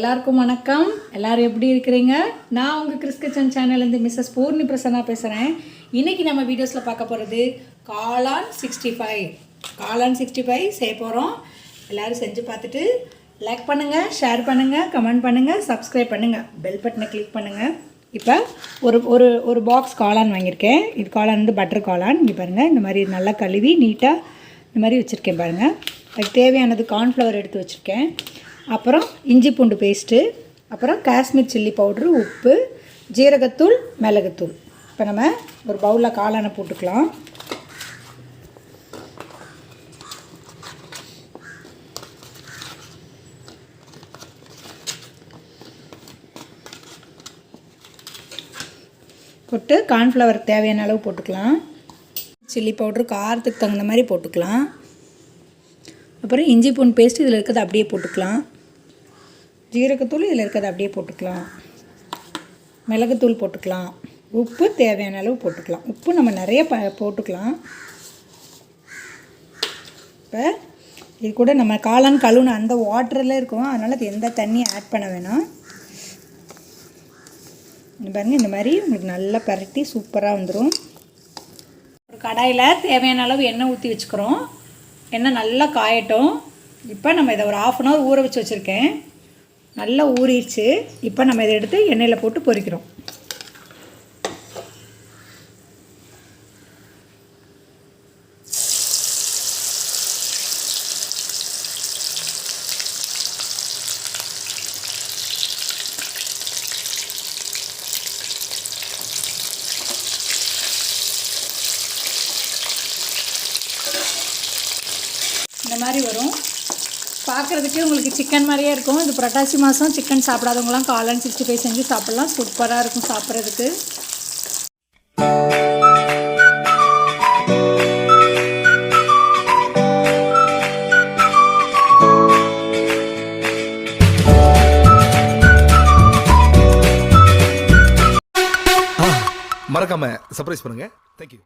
எல்லாருக்கும் வணக்கம். எல்லாரும் எப்படி இருக்கிறீங்க? நான் உங்கள் கிறிஸ் கிச்சன் சேனல்லேருந்து மிஸ்ஸஸ் பூர்ணி பிரசன்னா பேசுகிறேன். இன்றைக்கி நம்ம வீடியோஸில் பார்க்க போகிறது காளான் 65. காளான் 65 செய்ய போகிறோம். எல்லோரும் செஞ்சு பார்த்துட்டு லைக் பண்ணுங்கள், ஷேர் பண்ணுங்கள், கமெண்ட் பண்ணுங்கள், சப்ஸ்கிரைப் பண்ணுங்கள், பெல் பட்டனை கிளிக் பண்ணுங்கள். இப்போ ஒரு ஒரு ஒரு பாக்ஸ் காளான் வாங்கியிருக்கேன். இது காளான் வந்து பட்டர் காளான். இங்கே பாருங்கள், இந்த மாதிரி நல்லா கழுவி நீட்டாக இந்த மாதிரி வச்சுருக்கேன் பாருங்கள். அதுக்கு தேவையானது கார்ன்ஃப்ளவர் எடுத்து வச்சுருக்கேன். அப்புறம் இஞ்சி பூண்டு பேஸ்ட்டு, அப்புறம் காஷ்மீர் சில்லி பவுட்ரு, உப்பு, ஜீரகத்தூள், மிளகுத்தூள். இப்போ நம்ம ஒரு பவுலில் காளானை போட்டுக்கலாம். போட்டு கார்ன்ஃப்ளவர் தேவையான அளவு போட்டுக்கலாம். சில்லி பவுட்ரு காரத்துக்கு தகுந்த மாதிரி போட்டுக்கலாம். அப்புறம் இஞ்சி பூண்டு பேஸ்ட்டு இதில் இருக்கிறது அப்படியே போட்டுக்கலாம். ஜீரகத்தூள் இதில் இருக்கிறது அப்படியே போட்டுக்கலாம். மிளகுத்தூள் போட்டுக்கலாம். உப்பு தேவையான அளவு போட்டுக்கலாம். உப்பு நம்ம நிறைய போட்டுக்கலாம். இப்போ இது கூட நம்ம காளான் கழுவுன அந்த வாட்டரில் இருக்கும், அதனால் அது எந்த தண்ணியும் ஆட் பண்ண வேணாம். பாருங்கள், இந்த மாதிரி உங்களுக்கு நல்லா பரட்டி சூப்பராக வந்துடும். ஒரு கடாயில் தேவையான அளவு எண்ணெய் ஊற்றி வச்சுக்கிறோம். எண்ணெய் நல்லா காயட்டும். இப்போ நம்ம இதை ஒரு 1/2 அன் ஹவர் ஊற வச்சு வச்சுருக்கேன். நல்லா ஊறிடுச்சு. இப்போ நம்ம இதை எடுத்து எண்ணெயில் போட்டு பொரிக்கிறோம். இந்த மாதிரி வரும். பார்க்குறதுக்கே உங்களுக்கு சிக்கன் மாதிரியே இருக்கும். இது புரட்டாசி மாதம் சிக்கன் சாப்பிடாதவங்களாம் காளான் 65 செஞ்சு சாப்பிட்லாம். சூப்பராக இருக்கும் சாப்பிட்றதுக்கு. மறக்காம சர்ப்ரைஸ் பண்ணுங்க. தேங்க்யூ.